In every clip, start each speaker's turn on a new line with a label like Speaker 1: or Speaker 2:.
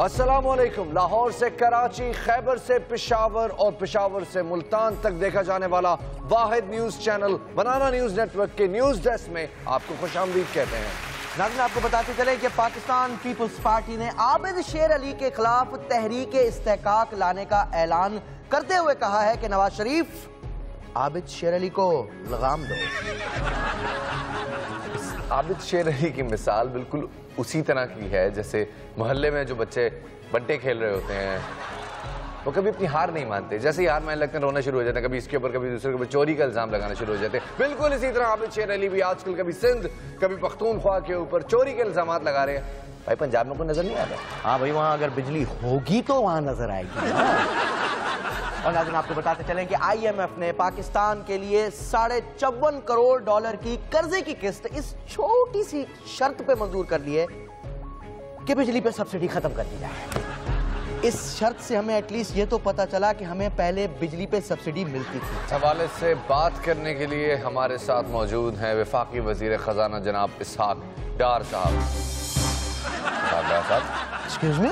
Speaker 1: अस्सलामुअलैकुम। लाहौर से कराची, खैबर से पेशावर और पेशावर से मुल्तान तक देखा जाने वाला वाहिद न्यूज चैनल बनाना न्यूज नेटवर्क के न्यूज डेस्क में आपको खुशामदीद कहते हैं।
Speaker 2: नाज़रीन, आपको बताते चले कि पाकिस्तान पीपल्स पार्टी ने आबिद शेर अली के खिलाफ तहरीक इस्तेहकाक लाने का ऐलान करते हुए कहा है कि नवाज शरीफ आबिद शेर अली को लगाम दो।
Speaker 1: आबिद शेर अली की मिसाल बिल्कुल उसी तरह की है जैसे मोहल्ले में जो बच्चे बंटे खेल रहे होते हैं, वो कभी अपनी हार नहीं मानते। जैसे ही हार मानने लगते हैं रोना शुरू हो जाते हैं, कभी इसके ऊपर कभी दूसरे के ऊपर चोरी का इल्जाम लगाना शुरू हो जाते हैं। बिल्कुल इसी तरह आबिद शेर अली भी आजकल कभी सिंध कभी पख्तूनख्वा के ऊपर चोरी के इल्जाम लगा रहे हैं। भाई पंजाब में कोई नजर नहीं आता?
Speaker 2: हाँ भाई, वहां अगर बिजली होगी तो वहां नजर आएगी। और नाज़रीन, आपको बताते चलें कि IMF ने पाकिस्तान के लिए $54 करोड़ की कर्जे की किस्त इस छोटी सी शर्त पे मंजूर कर ली है कि बिजली पे सब्सिडी खत्म कर दी जाए। इस शर्त से हमें एटलीस्ट ये तो पता चला कि हमें पहले बिजली पे सब्सिडी मिलती थी।
Speaker 1: इस हवाले से बात करने के लिए हमारे साथ मौजूद हैं वफाकी वजीर खजाना जनाब इसहाक डार साहब।
Speaker 2: एक्सक्यूज मी,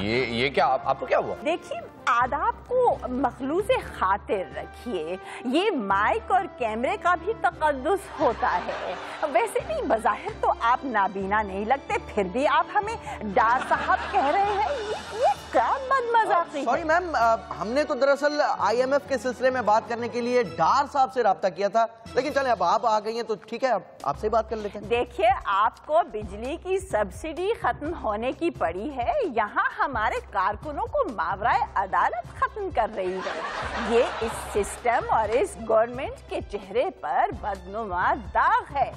Speaker 1: ये क्या आपको क्या हुआ?
Speaker 3: देखिए, आदाब को मखलूसे खातिर रखिए। ये माइक और कैमरे का भी तकद्दुस होता है। वैसे भी बज़ाहिर तो आप नाबीना नहीं लगते, फिर भी आप हमें डार साहब कह रहे हैं। ये क्या बदमज़ाकी है?
Speaker 2: सॉरी मैम, हमने तो दरअसल IMF के सिलसिले में बात करने के लिए डार साहब से राब्ता किया था, लेकिन चलें अब आप आ गई हैं तो ठीक है, आपसे बात कर लेते हैं।
Speaker 3: देखिए, आपको बिजली की सब्सिडी खत्म होने की पड़ी है, यहाँ हमारे कारकुनों को मावराए अदालत खत्म कर रही है। ये इस सिस्टम और इस गवर्नमेंट के चेहरे पर बदनुमा दाग है।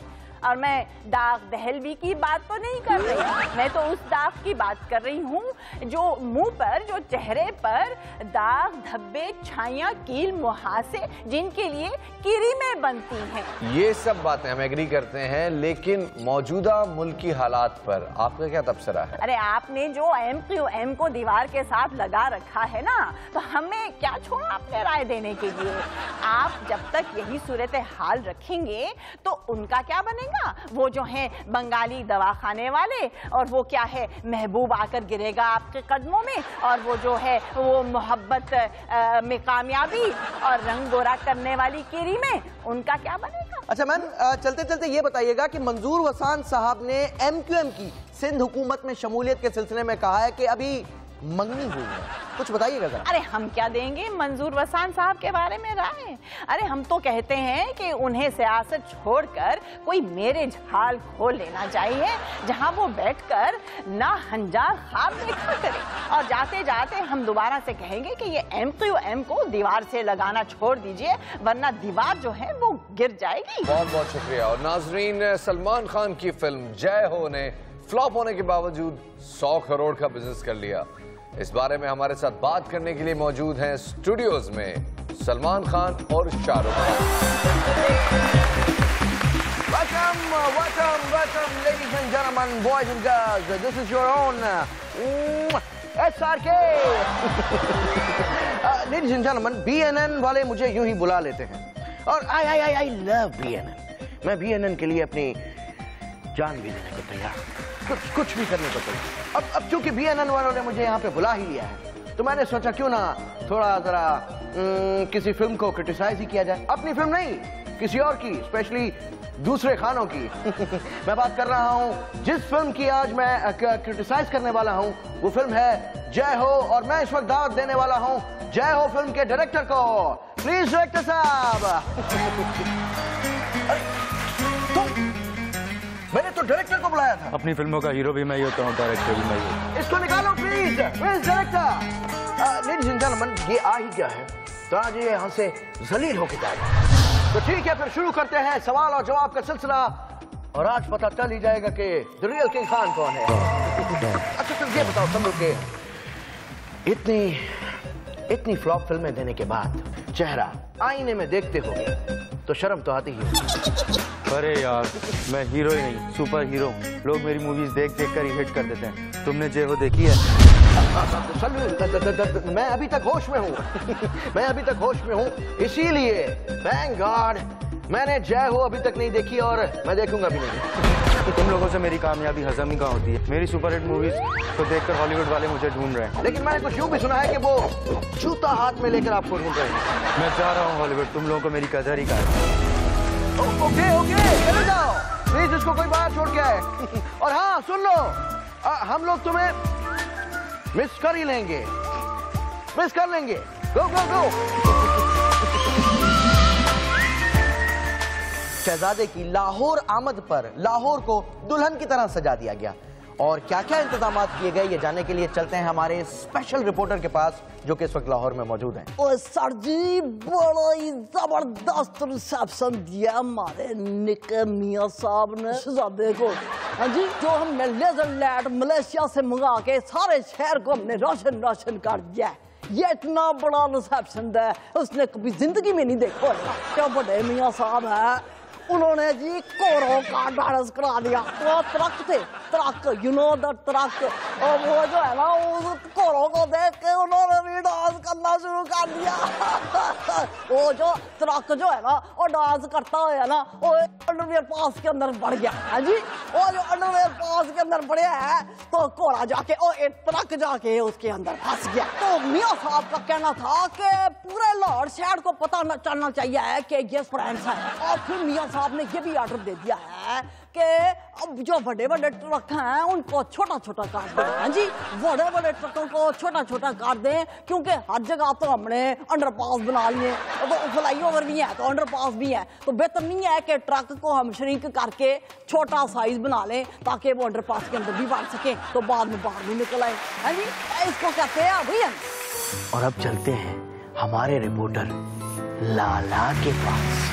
Speaker 3: और मैं दाग दहलवी की बात तो नहीं कर रही, मैं तो उस दाग की बात कर रही हूँ जो मुंह पर, जो चेहरे पर दाग धब्बे छाइयाँ कील मुहासे जिनके लिए किरीमें बनती हैं।
Speaker 1: ये सब बातें हम एग्री करते हैं, लेकिन मौजूदा मुल्की हालात पर आपका क्या तबसरा है?
Speaker 3: अरे आपने जो MQM को दीवार के साथ लगा रखा है ना, तो हमें क्या छोड़ना अपने राय देने के लिए। आप जब तक यही सूरत हाल रखेंगे तो उनका क्या बनेगा? वो जो है बंगाली दवाखाने वाले, और वो क्या है महबूब आकर गिरेगा आपके कदमों में, और वो जो है वो मोहब्बत में कामयाबी और रंग गोरा करने वाली कीरी में, उनका क्या बनेगा?
Speaker 2: अच्छा मैम, चलते चलते ये बताइएगा कि मंजूर वसान साहब ने MQM की सिंध हुकूमत में शमूलियत के सिलसिले में कहा है कि अभी मंगनी हुई है, कुछ बताइएगा जरा।
Speaker 3: अरे हम क्या देंगे मंजूर वसान साहब के बारे में राय? अरे हम तो कहते हैं कि उन्हें सियासत छोड़कर कोई मेरे झाल खोल लेना चाहिए, जहां वो बैठकर ना हंजार ख्वाब देखा करे। और जाते जाते हम दोबारा से कहेंगे कि ये MQM को दीवार से लगाना छोड़ दीजिए, वरना दीवार जो है वो गिर जाएगी।
Speaker 1: बहुत बहुत शुक्रिया। और नाजरीन, सलमान खान की फिल्म जय हो ने फ्लॉप होने के बावजूद 100 करोड़ का बिजनेस कर लिया। इस बारे में हमारे साथ बात करने के लिए मौजूद हैं स्टूडियोज में सलमान खान और Shahrukh Khan.
Speaker 2: Welcome, ladies and gentlemen, boys and girls. This is your own SRK. Ladies and gentlemen, BNN वाले मुझे यूं ही बुला लेते हैं, और I love BNN. मैं BNN के लिए अपनी जान भी देने को तैयार, कुछ भी करने को तैयार। अब चूंकि BNN वालों ने मुझे यहाँ पे बुला ही लिया है, तो मैंने सोचा क्यों ना थोड़ा जरा किसी फिल्म को क्रिटिसाइज ही किया जाए। अपनी फिल्म नहीं, किसी और की, स्पेशली दूसरे खानों की। मैं बात कर रहा हूँ जिस फिल्म की आज मैं क्रिटिसाइज करने वाला हूँ, वो फिल्म है जय हो, और मैं इस वक्त दावत देने वाला हूँ जय हो फिल्म के डायरेक्टर को। प्लीज डायरेक्टर साहब। मैंने तो डायरेक्टर को बुलाया था।
Speaker 4: अपनी फिल्मों का हीरो भी मैं ही होता हूँ, डायरेक्टर भी मैं ही हूँ।
Speaker 2: इसको निकालो please, director. Ladies and gentleman, ये आ ही गया है तो आज ये यहाँ से जलील होके जाएगा। तो ठीक है, फिर शुरू करते हैं सवाल और जवाब का सिलसिला, और आज पता चल ही जाएगा कि द रियल किंग खान कौन है। अच्छा तुम ये बताओ सब लोग के इतनी फ्लॉप फिल्में देने के बाद चेहरा आईने में देखते हो तो शर्म तो आती ही।
Speaker 4: अरे यार, मैं हीरो ही नहीं सुपर हीरो हूँ। लोग मेरी मूवीज देख कर ही हिट कर देते हैं। तुमने जय हो देखी है?
Speaker 2: मैं अभी तक होश में हूँ। मैं अभी तक होश में हूँ, इसीलिए थैंक गॉड मैंने जय हो अभी तक नहीं देखी, और मैं देखूंगा भी नहीं।
Speaker 4: तुम लोगों से मेरी कामयाबी हजम ही कहाँ होती है। मेरी सुपरहिट मूवीज को देखकर हॉलीवुड वाले मुझे ढूंढ रहे हैं।
Speaker 2: लेकिन मैंने कुछ यूं भी सुना है कि वो जूता हाथ में लेकर आपको ढूंढ रहे हैं।
Speaker 4: मैं चाह रहा हूँ हॉलीवुड तुम लोगों को मेरी कदर ही करे।
Speaker 2: ओके ओके चले जाओ प्लीज, इसको कोई बाहर छोड़ के आए। और हाँ सुन लो, हम लोग तुम्हें मिस कर ही लेंगे, मिस कर लेंगे। गो गो गो। शहजादे की लाहौर आमद पर लाहौर को दुल्हन की तरह सजा दिया गया। और क्या क्या इंतजाम किए गए ये जानने के लिए चलते हैं हमारे स्पेशल रिपोर्टर के पास, जो कि इस वक्त लाहौर में मौजूद हैं।
Speaker 5: और सर जी बड़ा ही जबरदस्त रिसेप्शन दिया हमारे निके मियां साहब ने शहजादे को। हाँ जी, जो हमने लेजर लैट मलेशिया से मंगा के सारे शहर को हमने रोशन रोशन कर दिया है। ये इतना बड़ा रिसेप्शन है उसने कभी जिंदगी में नहीं देखा। क्या बड़े मियां साहब है, उन्होंने जी कोरों का डांस करा दिया। वो ट्रक थे, truck, you know the truck, और वो जो है ना उस कोरों को देख के उन्होंने भी डांस करना शुरू कर दिया। वो जो ट्रक जो है ना वो डांस करता है ना, वो अंडरवियर पास के अंदर बढ़ गया। हाँ जी, वो जो अंडरवियर पास के अंदर बढ़िया है तो कोड़ा जाके और एक ट्रक जाके उसके अंदर फंस गया। तो मियां साहब का कहना था कि पूरे लाहौर शहर को पता चलना चाहिए है कि ये फ्रेंड्स है। और फिर मियां साहब ने ये भी ऑर्डर दे दिया है कि अब जो बड़े बड़े ट्रक हैं उनको छोटा छोटा कर दें। हाँ जी, बड़े बड़े ट्रकों को छोटा छोटा कर दें, क्योंकि हर जगह तो हमने अंडरपास बना लिए, तो फ्लाईओवर भी है तो अंडरपास भी है, तो बेहतर नहीं है कि ट्रक को हम श्रिंक करके छोटा साइज बना लें ताकि वो अंडरपास के अंदर भी बढ़ सके तो बाद में बाहर भी निकल आए। हाँ जी, इसको कहते हैं अभियान।
Speaker 2: और अब चलते हैं हमारे रिपोर्टर लाला के पास।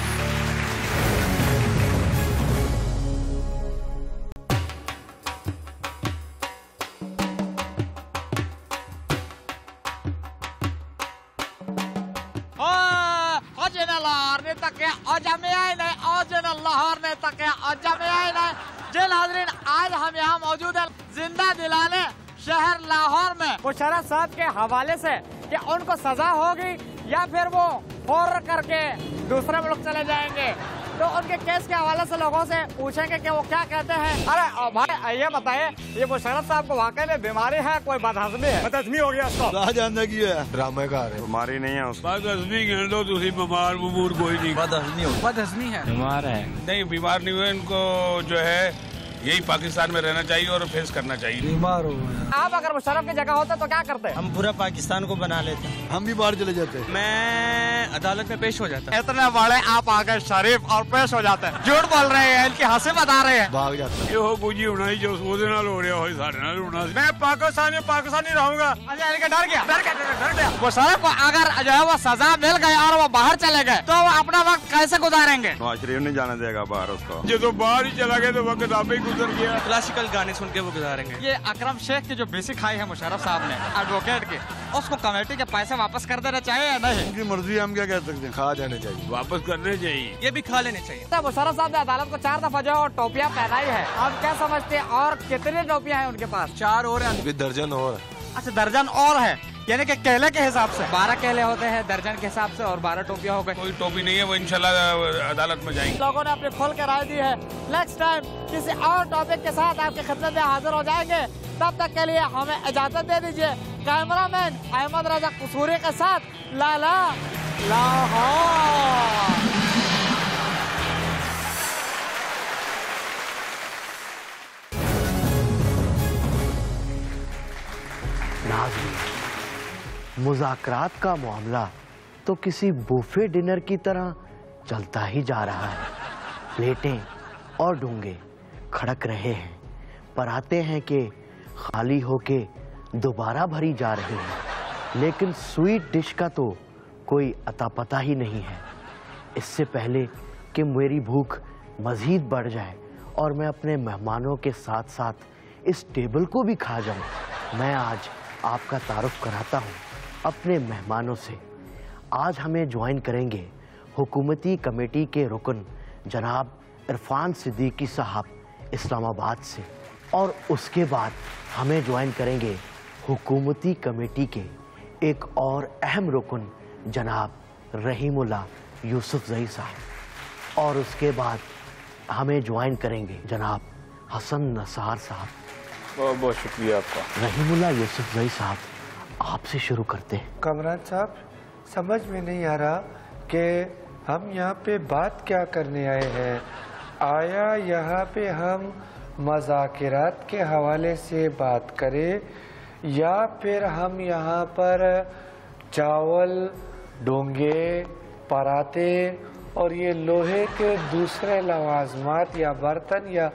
Speaker 6: जेल हाजरीन, आज हम यहाँ मौजूद है जिंदा दिलाने शहर लाहौर में मुशर्रफ साहब के हवाले से कि उनको सजा होगी या फिर वो फौर करके दूसरे मुल्क चले जाएंगे। तो उनके केस के हवाले से लोगों से पूछेंगे कि वो क्या कहते हैं। अरे भाई ये बताइए, ये मुशर्रफ साहब को वाकई में बीमारी है, कोई बदहजमी है? बदहजमी हो गया उसको,
Speaker 7: जानना की है ड्रामे का
Speaker 4: बीमारी नहीं है उसको।
Speaker 8: बदहजमी कह दो, तुसी बीमार बमूर कोई नहीं,
Speaker 6: बदहजमी है,
Speaker 8: बीमार है। नहीं, बीमार नहीं हुए, इनको जो है यही पाकिस्तान में रहना चाहिए और फेस करना चाहिए।
Speaker 7: बीमार हो गए।
Speaker 6: आप अगर मुशर्रफ की जगह होते तो क्या करते?
Speaker 7: हम पूरा पाकिस्तान को बना लेते, हम भी बाहर चले जाते।
Speaker 6: मैं अदालत में पेश हो जाता। इतने बड़े आप आ गए शरीफ और पेश हो जाते हैं। झूठ बोल रहे हैं, इनकी हंसी बता रहे हैं,
Speaker 7: भाग जाते।
Speaker 8: ये हो गुजी होना ही जो सोदे नाल हो रहा हो सारे नाल होना। मैं पाकिस्तानी रहूंगा।
Speaker 6: अच्छा, इनका डर गया। मुशर्रफ को अगर जो है वो सजा मिल गई और वो बाहर चले गए तो वो अपना वक्त कैसे गुजारेंगे?
Speaker 4: नवाज शरीफ नहीं जाने देगा बाहर उसको।
Speaker 8: जो तो बाहर ही चला गया तो वक्त आप ही गुजर गया।
Speaker 6: क्लासिकल गाने सुन के वो गुजारेंगे। ये अकरम शेख की जो बेसिक खाई है मुशर्रफ साहब ने एडवोकेट की, उसको कमेटी के पैसे वापस कर देना चाहिए या नहीं?
Speaker 7: उनकी मर्जी, हम क्या कह सकते हैं, खा जाने चाहिए,
Speaker 8: वापस करने चाहिए,
Speaker 6: ये भी खा लेने चाहिए। मुशर्रफ साहब ने अदालत को 4 दफा जो टोपियां पहनाई है, आप क्या समझते हैं और कितनी टोपियां हैं उनके पास? 4 और है,
Speaker 7: दर्जन और।
Speaker 6: अच्छा, दर्जन और है, यानी कि केले के हिसाब से 12 केले होते हैं दर्जन के हिसाब से और 12 टोपियां हो गई।
Speaker 8: कोई टोपी नहीं है, वो इंशाल्लाह अदालत में जाएंगे।
Speaker 6: लोगों ने अपनी खोल के राय दी है। नेक्स्ट टाइम किसी और टॉपिक के साथ आपकी खिदमत में हाजिर हो जाएंगे, तब तक के लिए हमें इजाजत दे दीजिए। कैमरामैन अहमद रजा कसूरी के साथ लाला लाहौर।
Speaker 2: मुज़ाकरात का मामला तो किसी बुफे डिनर की तरह चलता ही जा रहा है। प्लेटें और डोंगे खड़क रहे हैं, पर आते हैं कि खाली होके दोबारा भरी जा रही है। लेकिन स्वीट डिश का तो कोई अता पता ही नहीं है। इससे पहले कि मेरी भूख मज़ीद बढ़ जाए और मैं अपने मेहमानों के साथ साथ इस टेबल को भी खा जाऊं, मैं आज आपका तारुफ कराता हूं अपने मेहमानों से। आज हमें ज्वाइन करेंगे हुकूमती कमेटी के रुकन जनाब इरफान सिद्दीकी साहब इस्लामाबाद से, और उसके बाद हमें ज्वाइन करेंगे हुकूमती कमेटी के एक और अहम रुकन जनाब रहीमुल्लाह यूसुफ जई साहब, और उसके बाद हमें ज्वाइन करेंगे जनाब हसन नसार साहब।
Speaker 9: बहुत बहुत शुक्रिया आपका।
Speaker 2: रहीमुल्लाह यूसुफजई साहब, आपसे शुरू करते हैं।
Speaker 10: कमरान साहब, समझ में नहीं आ रहा कि हम यहाँ पे बात क्या करने आए हैं। आया यहाँ पे हम मज़ाकिरात के हवाले से बात करें या फिर हम यहाँ पर चावल, डोंगे, पराते और ये लोहे के दूसरे लवाजमात या बर्तन या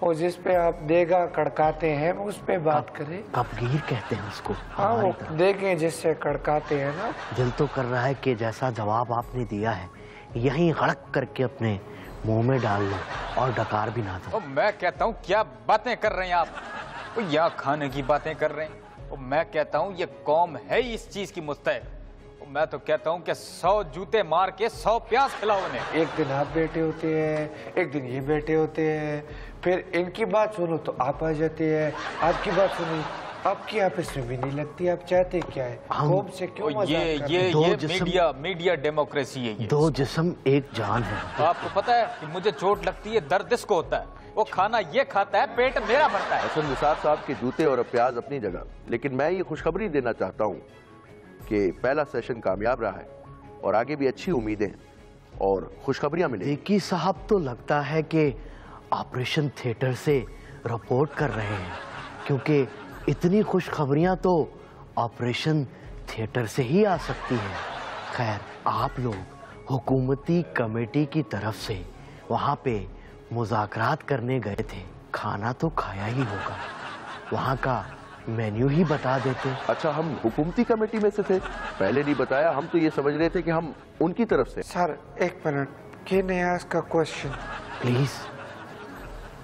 Speaker 10: और जिस पे आप देगा कड़काते हैं उस पे बात करें।
Speaker 2: कपगीर कहते हैं उसको।
Speaker 10: हाँ, वो देखें जिससे कड़काते हैं ना।
Speaker 2: दिल तो कर रहा है कि जैसा जवाब आपने दिया है यहीं गड़क करके अपने मुंह में डाल लो और डकार भी ना दो।
Speaker 9: मैं कहता हूँ क्या बातें कर रहे हैं आप, यहाँ खाने की बातें कर रहे हैं। मैं कहता हूँ ये कौम है ही इस चीज की मुस्तहिक। मैं तो कहता हूँ कि 100 जूते मार के 100 प्याज खिलाओ उन्हें।
Speaker 10: एक दिन आप बैठे होते हैं, एक दिन ये बैठे होते हैं, फिर इनकी बात सुनो तो आप आ जाते हैं, आपकी बात सुनी आपकी आपस में भी नहीं लगती। आप चाहते क्या है? कौम से क्यों
Speaker 9: ये मीडिया डेमोक्रेसी है। ये
Speaker 2: दो जिस्म एक जान है।
Speaker 9: आपको पता है कि मुझे चोट लगती है, दर्द इसको होता है, वो खाना ये खाता है, पेट मेरा भरता है।
Speaker 2: हसन निसार साहब के जूते और प्याज अपनी जगह, लेकिन मैं ये खुशखबरी देना चाहता हूँ कि पहला सेशन कामयाब रहा है और आगे भी अच्छी उम्मीदें हैं और खुशखबरियां मिलेंगी। देखिए साहब, तो लगता है कि ऑपरेशन थिएटर से रिपोर्ट कर रहे हैं, क्योंकि इतनी खुशखबरियां तो ऑपरेशन थिएटर से ही आ सकती हैं। खैर, आप लोग हुकूमती कमेटी की तरफ से वहाँ पे मुज़ाकरात करने गए थे, खाना तो खाया ही होगा, वहाँ का मेन्यू ही बता देते।
Speaker 11: अच्छा, हम हुकूमती कमेटी में से थे? पहले नहीं बताया, हम तो ये समझ रहे थे कि हम उनकी तरफ से।
Speaker 10: सर एक minute, can I ask a question
Speaker 2: please?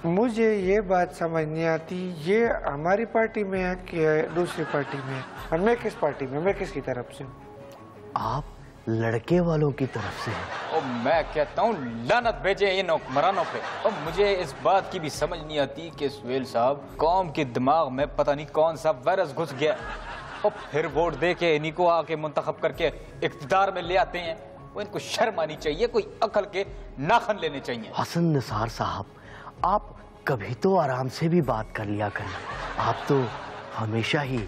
Speaker 10: मुझे ये बात समझ नहीं आती, ये हमारी पार्टी में है कि दूसरी पार्टी में है, और मैं किस पार्टी में, मैं किसकी तरफ से?
Speaker 2: आप लड़के वालों की तरफ से।
Speaker 9: और मैं कहता हूँ लानत भेजे इन हुक्मरानों पे। और मुझे इस बात की भी समझ नहीं आती कि सुहेल साहब, कौम के दिमाग में पता नहीं कौन सा वायरस घुस गया और फिर वोट दे के इन्हीं को आके मुंतखब करके इख्तिदार में ले आते हैं। वो इनको शर्म आनी चाहिए, कोई अकल के नाखन लेने चाहिए।
Speaker 2: हसन निसार साहब, आप कभी तो आराम से भी बात कर लिया करें, आप तो हमेशा ही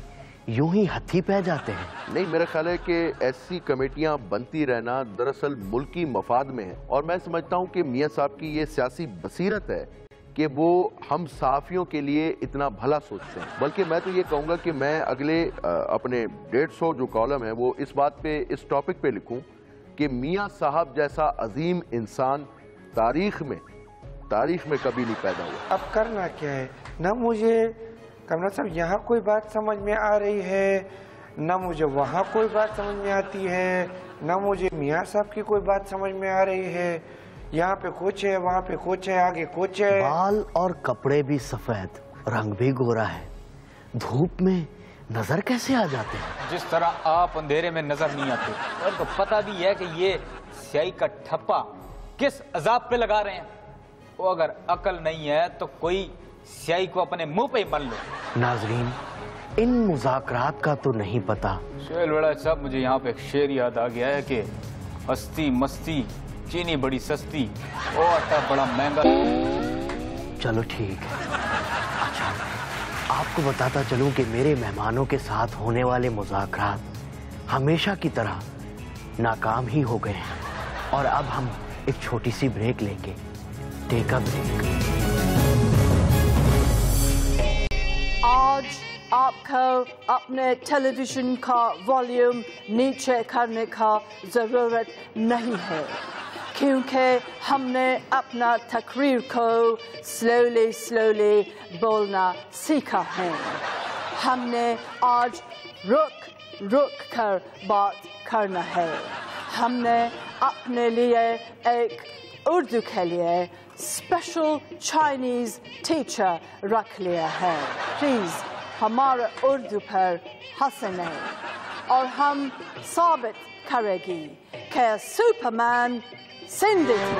Speaker 2: यूं ही हथी पै जाते हैं।
Speaker 11: नहीं, मेरा ख्याल है कि ऐसी कमेटियां बनती रहना दरअसल मुल्की मफाद में है, और मैं समझता हूं कि मियां साहब की ये सियासी बसीरत है कि वो हम सहाफियों के लिए इतना भला सोचते हैं। बल्कि मैं तो ये कहूँगा कि मैं अगले अपने 150 जो कॉलम है वो इस बात पे, इस टॉपिक पे लिखूँ कि मियां साहब जैसा अजीम इंसान तारीख में कभी नहीं पैदा हुआ।
Speaker 10: अब करना क्या है? ना मुझे कमरा साहब यहाँ कोई बात समझ में आ रही है, ना मुझे वहाँ कोई बात समझ में आती है, ना मुझे मियाँ साहब की कोई बात समझ में आ रही है। यहाँ पे कुछ है, वहाँ पे कुछ है, आगे कुछ है।
Speaker 2: बाल और कपड़े भी सफेद, रंग भी गोरा है, धूप में नजर कैसे आ जाते हैं?
Speaker 9: जिस तरह आप अंधेरे में नजर नहीं आते। और तो पता भी है कि ये स्याही का ठप्पा किस अजाब पे लगा रहे हैं। वो अगर अकल नहीं है तो कोई स्याही को अपने मुंह पे ही मल लो।
Speaker 2: नाजरीन, इन मुज़ाकरात का तो नहीं पता।
Speaker 9: सुहेल बड़ा साहब, मुझे यहाँ पे एक शेर याद आ गया है कि हस्ती मस्ती चीनी बड़ी सस्ती और आटा बड़ा महंगा।
Speaker 2: चलो ठीक है। अच्छा, आपको बताता चलूं कि मेरे मेहमानों के साथ होने वाले मुज़ाकरात हमेशा की तरह नाकाम ही हो गए हैं, और अब हम एक छोटी सी ब्रेक लेंगे। Take a break.
Speaker 5: आज आपको अपने टेलीविजन का वॉल्यूम नीचे करने का ज़रूरत नहीं है, क्योंकि हमने अपना तकरीर को स्लोली बोलना सीखा है। हमने आज रुक कर बात करना है। हमने अपने लिए एक उर्दू के लिए स्पेशल चाइनीज टीचर रख लिया है। प्लीज हमारा उर्दू पर हंसने, और हम साबित करेगी कि सुपरमैन जिंदगी।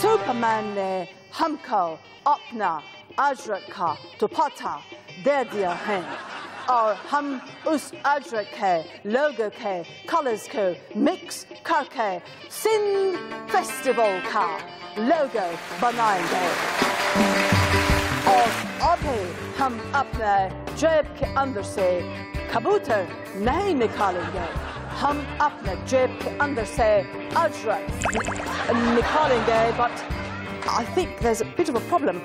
Speaker 5: सुपरमैन ने हमको अपना अजरक का दुपट्टा दे दिया है। और हम उस अदरक है लोगों के कलर्स को मिक्स करके सिंध फेस्टिवल का लोगो बनाएंगे। और अभी हम अपने जेब के अंदर से कबूतर नहीं निकालेंगे, हम अपने जेब के अंदर से अदरक निकालेंगे। But I think there's a bit of a problem.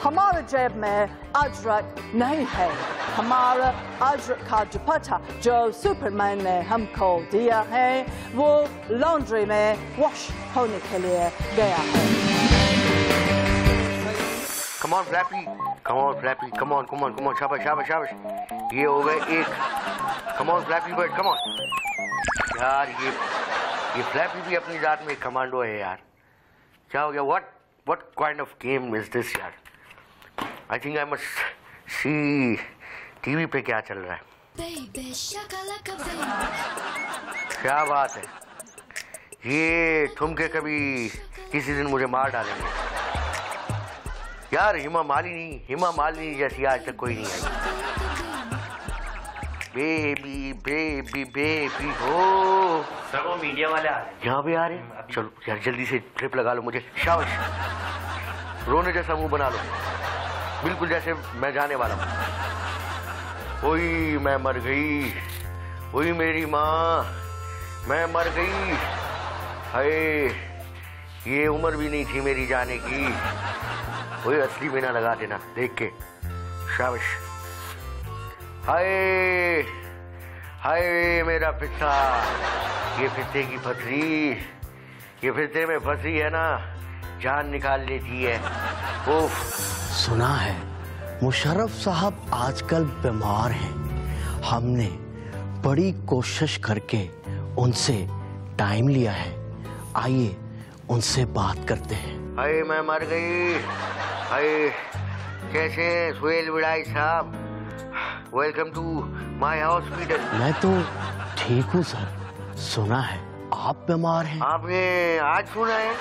Speaker 5: हमारे जेब में अदरक नहीं है। हमारा अदरक का दुपट्टा जो सुपरमैन ने हमको दिया है वो लॉन्ड्री में वॉश होने के लिए गया है।
Speaker 2: Come on Flappy, come on Flappy, come on, come on, come on, शाबाश शाबाश शाबाश। ये हो गए एक। Come on Flappy bird, come on। यार ये फ्लैपी भी अपनी जात में कमांडो है यार। क्या हो गया? What kind of game is this यार? I think I must see TV पे क्या चल रहा है। क्या बात है, ये ठुमके कभी किसी दिन मुझे मार डालेंगे यार। हिमा मालिनी जैसी आज तक कोई नहीं आई। बेबी बेबी बेबी हो
Speaker 12: सर, वो मीडिया वाले आ रहे हैं।
Speaker 2: यहाँ पे आ रहे हैं? चलो यार जल्दी से क्लिप लगा लो मुझे। शाबाश, रोने जैसा मुंह बना लो, बिल्कुल जैसे मैं जाने वाला हूँ। ओई मैं मर गई, ओई मेरी माँ मैं मर गई। हाय, ये उम्र भी नहीं थी मेरी जाने की। ओए असली में ना लगा देना देख के। शाबाश। हाय हाय मेरा पिता, ये फित्ते की पथरी, ये फित्ते में फंसी है ना, जान निकाल लेती है। ओफ।
Speaker 13: सुना है मुशर्रफ साहब आजकल बीमार हैं। हमने बड़ी कोशिश करके उनसे टाइम लिया है, आइए उनसे बात करते हैं।
Speaker 2: हाय मैं मर गई। हाय कैसे हैं सुहेल विड़ाई साहब? Welcome to my hospital.
Speaker 13: मैं तो ठीक हूँ सर, सुना है आप बीमार हैं।
Speaker 2: आपने आज सुना है?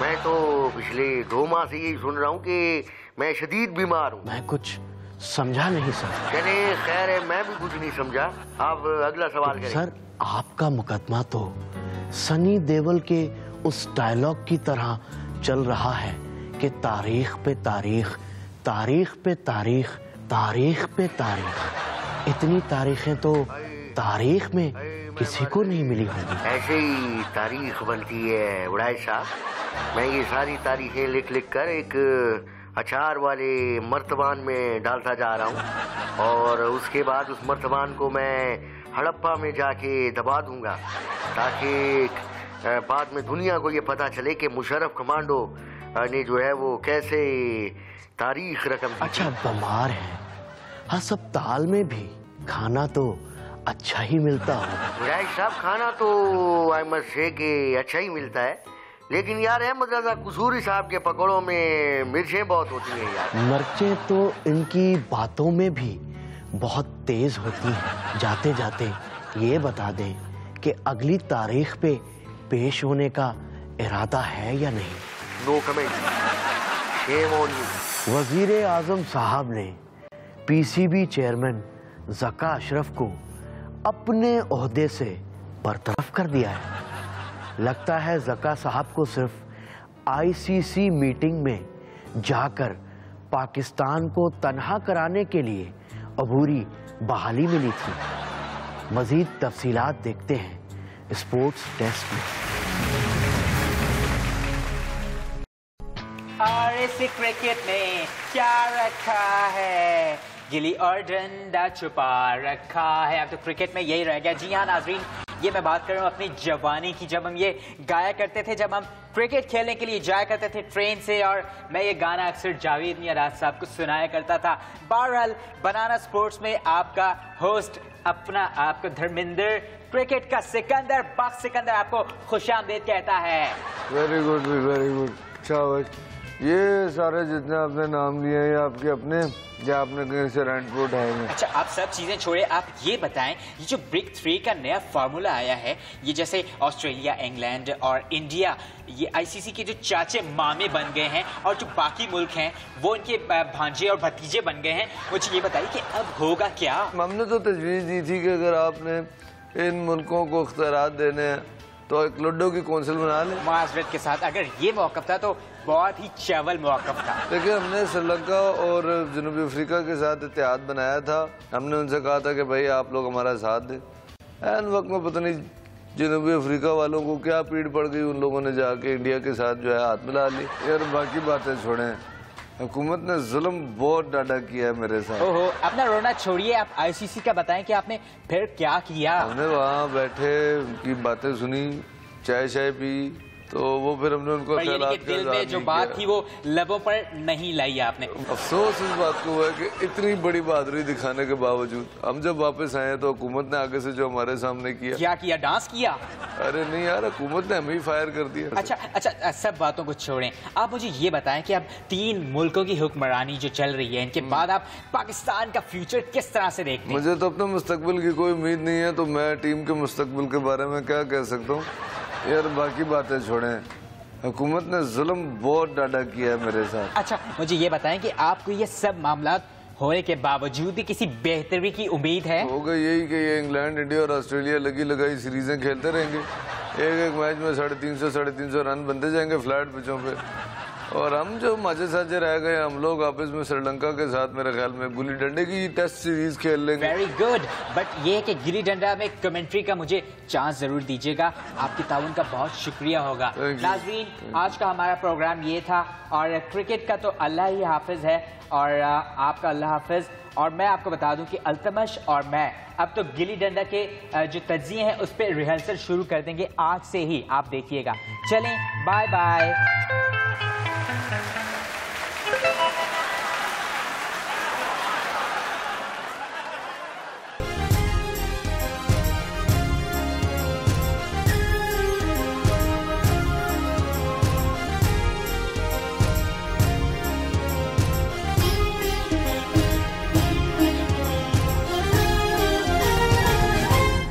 Speaker 2: मैं तो पिछले 2 माह से यही सुन रहा हूँ कि मैं शदीद बीमार हूँ।
Speaker 13: मैं कुछ समझा नहीं सर।
Speaker 2: चले खैर है, मैं भी कुछ नहीं समझा। आप अगला सवाल करें।
Speaker 13: सर आपका मुकदमा तो सनी देओल के उस डायलॉग की तरह चल रहा है कि तारीख पे तारीख, तारीख पे तारीख, तारीख पे तारीख। इतनी तारीखें तो तारीख में किसी को नहीं मिली होंगी।
Speaker 2: ऐसे ही तारीख बनती है उड़ाई साहब। मैं ये सारी तारीखें लिख लिख कर एक अचार वाले मर्तबान में डालता जा रहा हूँ, और उसके बाद उस मर्तबान को मैं हड़प्पा में जाके दबा दूंगा, ताकि बाद में दुनिया को ये पता चले कि मुशर्रफ कमांडो ने जो है वो कैसे तारीख रकम।
Speaker 13: अच्छा बीमार है, अस्पताल में भी खाना तो अच्छा ही मिलता हो।
Speaker 2: विराज साहब खाना तो आई मस्ट से कि अच्छा ही मिलता है, लेकिन यार अहमद रजा कसूरी साहब के पकौड़ों में मिर्चें बहुत होती हैं यार।
Speaker 13: मिर्चें तो इनकी बातों में भी बहुत तेज होती हैं। जाते जाते ये बता दें कि अगली तारीख पे पेश होने का इरादा है या नहीं?
Speaker 2: No comment. Shame on you.
Speaker 13: वजीर आजम साहब ने पीसीबी चेयरमैन ज़का अशरफ को अपने ओहदे से बरतरफ कर दिया है। लगता है ज़का साहब को सिर्फ आईसीसी मीटिंग में जाकर पाकिस्तान को तन्हा कराने के लिए अबूरी बहाली मिली थी। मजीद तफसीलात देखते हैं स्पोर्ट्स डेस्क में।
Speaker 9: और इस क्रिकेट में क्या रखा है? गिली और डंडा छुपा रखा है। अब तो क्रिकेट में यही रह गया। जी हाँ नाजरीन, ये मैं बात कर रहा हूँ अपनी जवानी की, जब हम ये गाया करते थे, जब हम क्रिकेट खेलने के लिए जाया करते थे ट्रेन से, और मैं ये गाना अक्सर जावेद मियां साहब को सुनाया करता था। बहरहाल बनाना स्पोर्ट्स में आपका होस्ट अपना आपको धर्मेंद्र, क्रिकेट का सिकंदर, बख्श सिकंदर आपको खुशामदीद कहता है।
Speaker 10: Very good very good. शाबाश। ये सारे जितने आपने नाम लिए हैं आपके अपने, या आपने कहीं से रेंट पे उठाए हैं?
Speaker 14: अच्छा आप सब चीजें छोड़े, आप ये बताएं ये जो बिग 3 का नया फार्मूला आया है, ये जैसे ऑस्ट्रेलिया, इंग्लैंड और इंडिया, ये आईसीसी के जो चाचे मामे बन गए हैं और जो बाकी मुल्क हैं वो इनके भांजे और भतीजे बन गए हैं, मुझे ये बताइए कि अब होगा क्या?
Speaker 10: हमने तो तजवीज़ दी थी कि अगर आपने इन मुल्कों को इख्तियारात देने हैं तो एक लुड्डो की कौंसिल बना लें।
Speaker 14: माजरत के साथ अगर ये मौक़िफ़ था तो बहुत ही चवल मौक़िफ़ था।
Speaker 10: देखिए हमने श्रीलंका और जनूबी अफ्रीका के साथ इत्तेहाद बनाया था। हमने उनसे कहा था कि भाई आप लोग हमारा साथ दें। ऐन वक्त में पता नहीं जनूबी अफ्रीका वालों को क्या पीड़ पड़ गई, उन लोगों ने जाके इंडिया के साथ जो है हाथ मिला ली। यार बाकी बातें छोड़ें, हुकूमत ने जुल्म बहुत डाटा किया है मेरे साथ।
Speaker 14: ओहो अपना रोना छोड़िए, आप आईसीसी का बताएं कि आपने फिर क्या किया?
Speaker 10: हमने वहाँ बैठे उनकी बातें सुनी, चाय शाय पी, तो वो फिर हमने उनको
Speaker 14: दिल में जो बात थी वो लबों पर नहीं लाई आपने।
Speaker 10: अफसोस इस बात को हुआ है कि इतनी बड़ी बहादुरी दिखाने के बावजूद हम जब वापस आए तो हुकूमत ने आगे से जो हमारे सामने किया।
Speaker 14: क्या किया? डांस किया?
Speaker 10: अरे नहीं यार, हुकूमत ने हमें ही फायर कर दिया।
Speaker 14: अच्छा सब बातों को छोड़ें, आप मुझे ये बताएं कि अब 3 मुल्कों की हुक्मरानी जो चल रही है, इनके बाद आप पाकिस्तान का फ्यूचर किस तरह से देखते हैं?
Speaker 10: मुझे तो अपने मुस्तकबिल की कोई उम्मीद नहीं है, तो मैं टीम के मुस्तकबिल के बारे में क्या कह सकता हूँ। यार बाकी बातें छोड़ें, हुकूमत ने जुल्म बहुत डाटा किया है मेरे साथ।
Speaker 14: अच्छा मुझे ये बताएं कि आपको ये सब मामला होने के बावजूद भी किसी बेहतरी की उम्मीद है?
Speaker 10: होगा यही कि ये इंग्लैंड, इंडिया और ऑस्ट्रेलिया लगी लगाई सीरीजें खेलते रहेंगे। एक मैच में 350 रन बनते जाएंगे फ्लैट पिचों पे, और हम जो माजे साजे रह गए हम लोग आपस में श्रीलंका के साथ मेरे ख्याल में गुल्ली डंडे की टेस्ट सीरीज खेल लेंगे।
Speaker 14: वेरी गुड, बट ये है कि गिल्ली डंडा में कमेंट्री का मुझे चांस जरूर दीजिएगा, आपकी ताउन का बहुत शुक्रिया होगा। नाज़रीन आज का हमारा प्रोग्राम ये था, और क्रिकेट का तो अल्लाह ही हाफिज है और आपका अल्लाह हाफिज। और मैं आपको बता दूं कि अल्तमश और मैं अब तो गिल्ली डंडा के जो तज्जिए हैं उस पर रिहर्सल शुरू कर देंगे आज से ही, आप देखिएगा। चलें, बाय बाय।